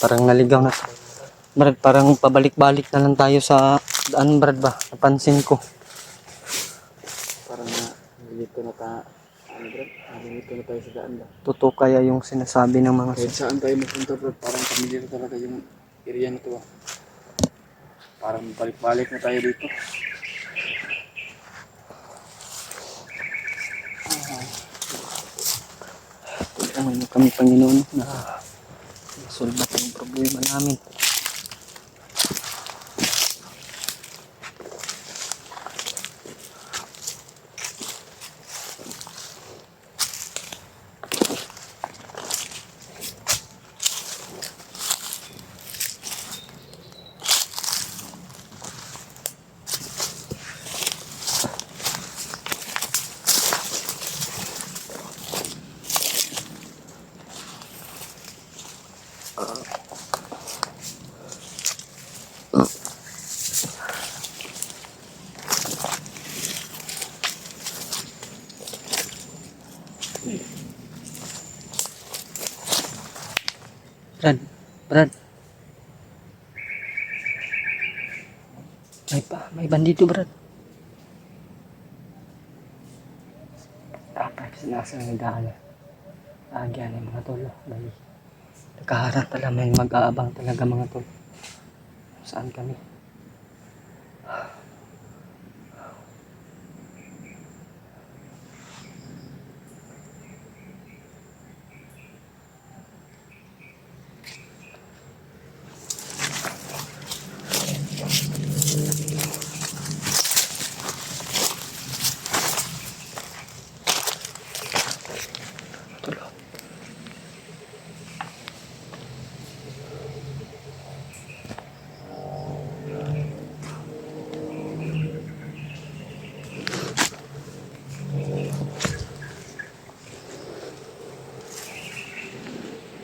Parang naligaw na. Brad, parang pabalik-balik na lang tayo sa daan, Brad ba? Napansin ko. Parang nalilito na Brad? Nalilito na tayo sa daan ba? Totoo kaya yung sinasabi ng mga Kahit saan tayo mapunta, Brad, parang familiar talaga yung area na to. Parang balik-balik na tayo dito. Tulungan mo kami, Panginoon, na masulbat yung problema namin. Brad. May bandito, Brad. Dapat sinasa ng daan. Agyan ng mga tolo. Nakaharap pala, may mag-aabang talaga mga tolo. Saan kami?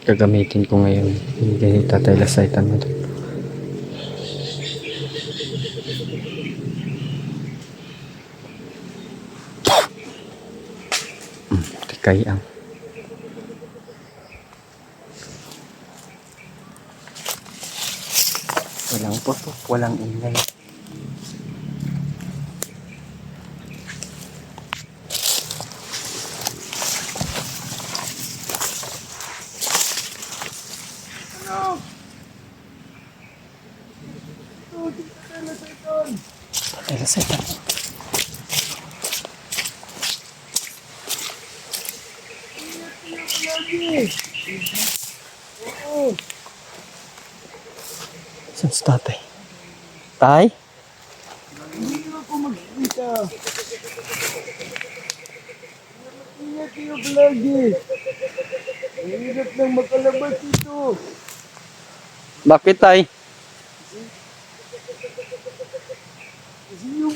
Gagamitin ko ngayon yung Tatay Lasaitan mo. Tikay ang walang putok, walang ingay. Tatay Lasaitan. Saan si tatay? Tay? Hindi ako magkita. Ingat kayo palagi. Mahirap nang makalabas ito. Bakit, tay? Kasi yung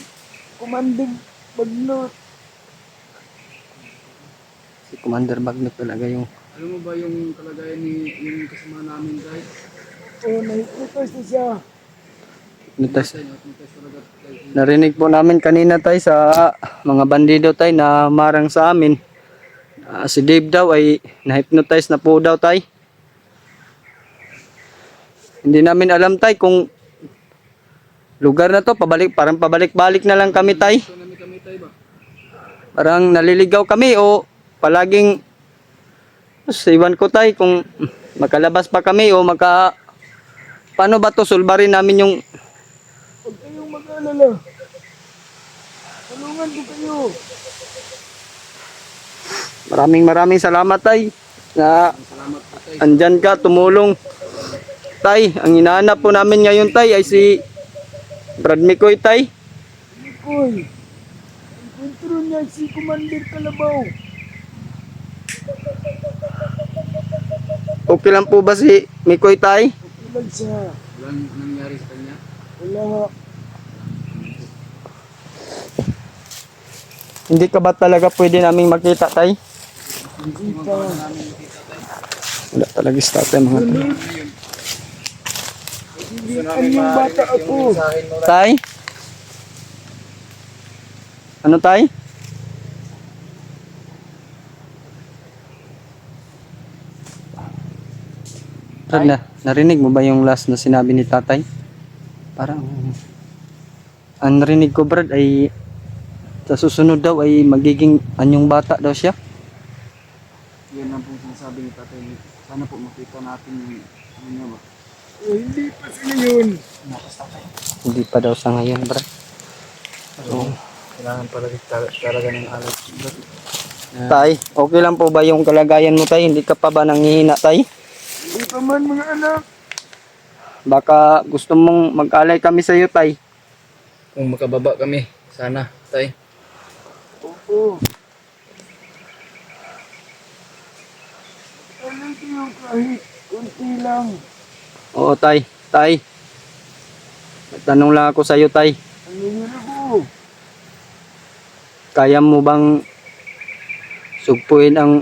Commander Bagnot. Si Commander Bagnot talaga yung... Alam mo ba yung kalagayan ni yung kasama namin, guys? Oo, nahipnotize na siya. Narinig po namin kanina, tay, sa mga bandido, tay, na marang sa amin. Si Dave daw ay na-hypnotize na po daw, tay. Hindi namin alam, tay, kung lugar na to, parang pabalik-balik na lang kami, tay. Parang naliligaw kami o palaging iwan ko, tay, kung makalabas pa kami o paano ba to, sulbarin namin yung... Huwag kayong mag-alala. Tulungan ko kayo. Maraming salamat, tay, na andyan ka, tumulong. Tay, ang hinahanap po namin ngayon, tay, ay si Brad Mikoy, tay. Mikoy, encuentro niya si Commander Kalabaw. Okay lang po ba si Mikoy, tay? Okay lang siya. Walang nangyari sa kanya? Wala. Hindi ka ba talaga pwede naming makita, tay? Hindi pa. Wala talaga sa tatay, mga tay. Yung bata ako. Tay? Ano, tay? Brad, narinig mo ba yung last na sinabi ni tatay? Parang, ang narinig ko Brad ay, sa susunod daw ay magiging anyong bata daw siya. Yan ang pong sinasabi ni tatay. Sana po makita natin yung ano niya ba? Hindi pa sila yun. Nakas tatay. Hindi pa daw sa ngayon Brad. So, Kailangan pala talaga ng alat. tay, okay lang po ba yung kalagayan mo tay? Hindi ka pa ba nanghihina tay? Hindi pa man mga anak. Baka gusto mong mag-alay kami sa iyo tay. Kung makababa kami, sana, tay. Oo. Alay kayo kahit kunti lang. Oo tay, tay. Tanong lang ako sa iyo tay. Ano yun ako? Kaya mo bang sugpuin ang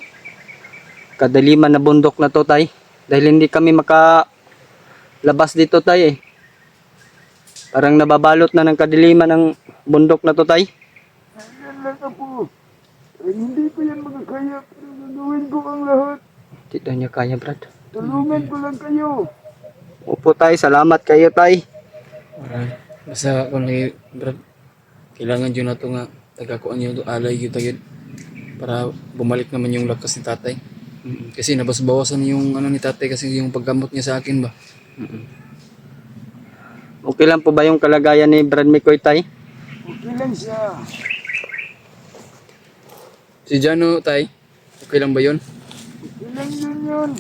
kadaliman na bundok na to tay? Dahil hindi kami makalabas dito tay eh. Parang nababalot na ng kadiliman ang bundok na to tay. Ayan lang ako. Hindi ko yan magkakaya pero gagawin ko ang lahat. Hindi daw niya kaya Brad. Tulungan ko lang kayo. Opo tay, salamat kayo tay. Basta kung lagi, Brad, kailangan yun na ito nga, tagakuan yun ito, alay yun tayo, para bumalik naman yung lakas ni tatay. Kasi nabas-bawasan yung ano ni tatay kasi yung paggamot niya sa akin ba. Okay lang po ba yung kalagayan ni Brad Mikoy tay? Okay lang siya. Si Jano, tay, okay lang ba yun? Okay lang yun.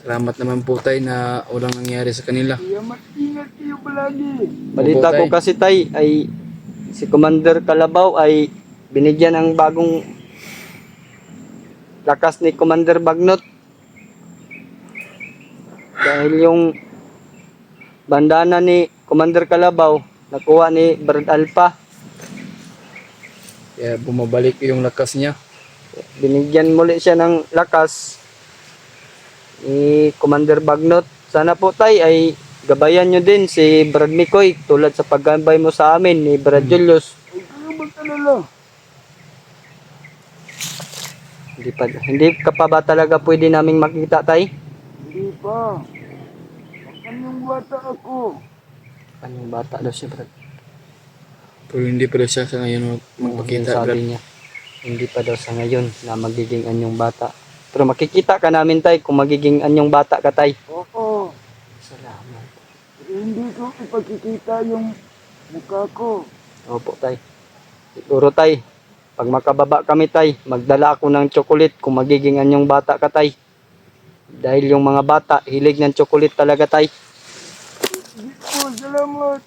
Salamat naman po tay na walang nangyari sa kanila. Kaya mag-ingat kayo palagi. Balita ko kasi tay ay si Commander Kalabaw ay binigyan ng bagong lakas ni Commander Bagnot. Dahil yung bandana ni Commander Kalabaw nakuha ni Brad Alpha. Kaya bumabalik yung lakas niya. Binigyan muli siya ng lakas ni Commander Bagnot. Sana po tay ay gabayan nyo din si Brad Mikoy tulad sa paggabay mo sa amin ni Brad Julius. Ay, kayo magkalala. Hindi ka pa ba talaga pwede naming makita tay? Hindi pa. Anong bata ako? Anong bata daw siya Brad? Pero hindi pa siya sa ngayon magpakita. Sabi niya hindi pa daw sa ngayon na magiging anyong bata. Pero makikita ka namin tay kung magiging anyong bata ka tay. Oo. Salamat. Hindi ko ipagkikita yung mukha ko. Opo tay. Siguro tay, pag makababa kami tay, magdala ako ng chocolate kung magiging anyong bata ka tay. Dahil yung mga bata, hilig ng chocolate talaga tay. Hindi po, salamat.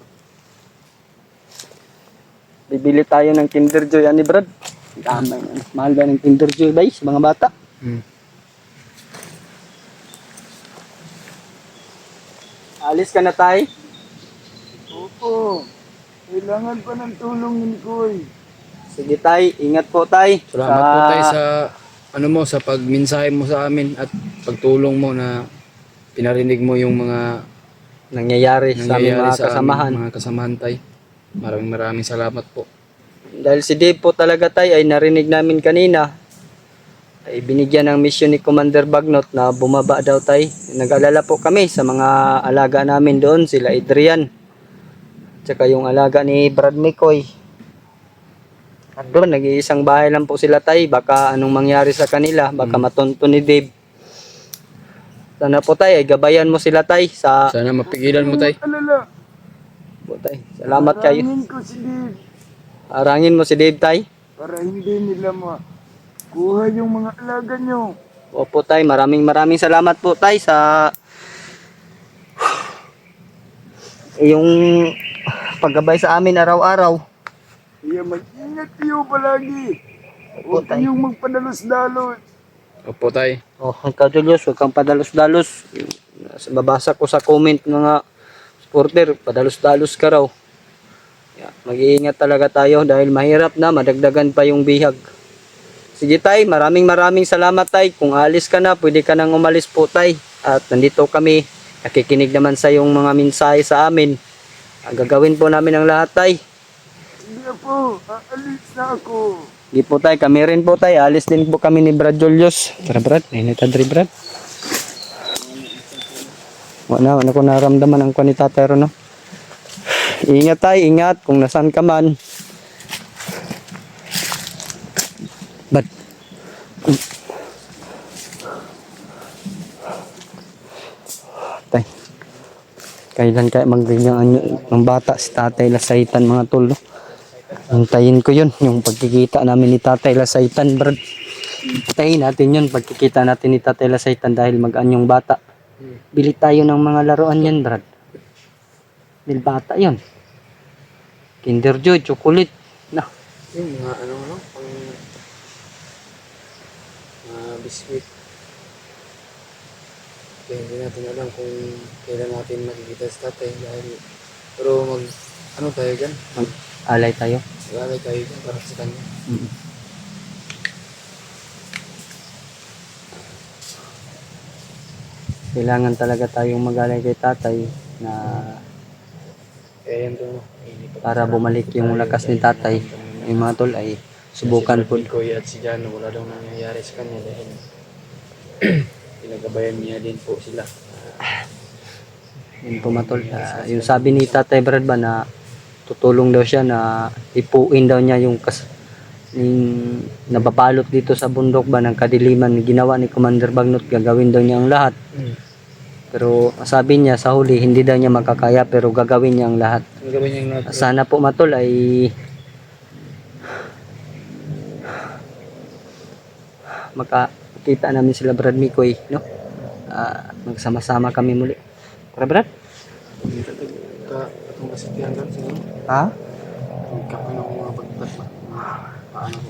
Bibili tayo ng Kinder Joy ani Brad. Tama yan. Mahal ba ng Kinder Joy ba sa mga bata? Alis ka na tay? Opo. Kailangan pa ng tulong ni Koy. Sige tay, ingat po tay. Salamat po tayo sa ano mo sa pagmensahe mo sa amin at pagtulong mo na pinarinig mo yung mga nangyayari sa aming mga kasamahan. Mga kasamahan tay. Maraming salamat po. Dahil si Dave po talaga tay ay narinig namin kanina ay binigyan ng mission ni Commander Bagnot na bumaba daw tay. Nag-alala po kami sa mga alaga namin doon, sila Adrian. Tsaka yung alaga ni Brad Mikoy. At doon, nag-iisang bahay lang po sila tay. Baka anong mangyari sa kanila, baka matonto ni Dave. Sana po tay, ay gabayan mo sila tay sa... Sana mapigilan mo tay. Po, tay. Salamat kayo. Harangin ko si Dave. Harangin mo si Dave tay. Para hindi nila makuha yung mga alaga nyo. Opo tay, maraming salamat po tay sa yung paggabay sa amin araw-araw. Kaya mag-ingat kayo palagi. Huwag tay. kayong magpadalos-dalos. Opo tay. Oh, ikaw Julius, huwag kang padalos-dalos. Babasa ko sa comment mga supporter, padalos-dalos ka raw. Mag-iingat talaga tayo dahil mahirap na, madagdagan pa yung bihag. Sige tay, maraming salamat tay. Kung alis ka na, pwede ka nang umalis po tay. At nandito kami, nakikinig naman sa yung mga mensahe sa amin. Gagawin po namin ang lahat tay. Hindi po, aalis na ako. Hindi po tay, kami rin po tay. Alis din po kami ni Brad Julius. Tara Brad, nainit Brad. Wala ko naramdaman ang kwan ni Tatay Ron, no? Ingat tayo, ingat kung nasaan ka man. But tay, kailan kaya magganyan ng bata si Tatay Lasaitan, mga tol, no? Hintayin ko yun, yung pagkikita namin ni Tatay Lasaitan, brad. Hintayin natin yun, pagkikita natin ni Tatay Lasaitan dahil mag-anyong bata. Bili tayo ng mga laruan yan, brad. Dahil bata yun. Kinder Joy, chocolate. Na. Yung mga ano, pang biscuit. Kaya hindi natin alam kung kailan natin makikita si tatay dahil pero ano tayo dyan? Alay tayo. Mag-alay tayo dyan para sa kanya. Kailangan talaga tayong mag-alay kay Tatay na Kaya yan doon. para bumalik yung lakas ni Tatay. Yung mga tol ay subukan po. Si Kuya at si Jano, wala daw nangyayari sa kanya dahil pinagabayan niya din po sila. Yun po mga tol. Yung sabi ni Tatay Brad ba na tutulong daw siya na ipuin daw niya yung yung nababalot dito sa bundok ba ng kadiliman ginawa ni Commander Bagnot, gagawin daw niya ang lahat. Pero sabi niya sa huli hindi daw niya makakaya pero gagawin niya ang lahat. Gagawin niya ang lahat. Sana po matol ay makakita namin sila Brad Mikoy, no? Magsama-sama kami muli. Tara Brad? Katong kasitihan lang siguro. Ha? Kapag ako mga pagtas ba? Paano ko?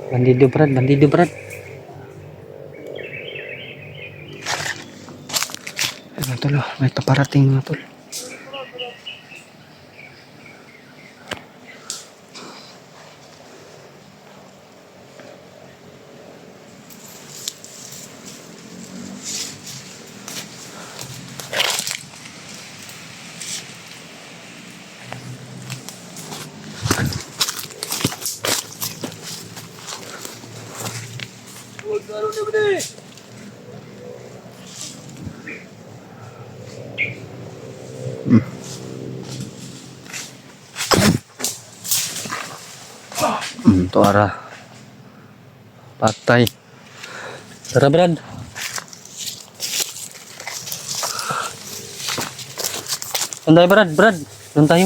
Bandido Brad, bandido Brad. Mga tol, may paparating mga tol. Tuara. Patay. Tara Brad. Doon tayo Brad, Brad. Doon tayo.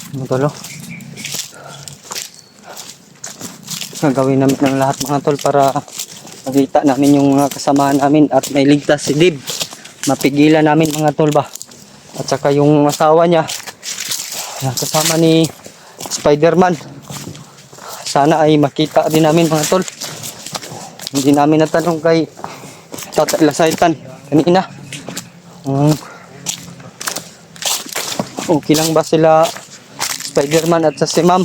Mga tol, gagawin namin ng lahat mga tol para makita namin yung mga kasamaan namin at may ligtas si Dib. Mapigilan namin mga tol ba. At saka yung asawa niya na kasama ni Spider-Man. Sana ay makita din namin mga tol. Hindi namin natanong kay Tatay Lasaitan kanina. Okay lang ba sila Spider-Man at sa si Ma'am?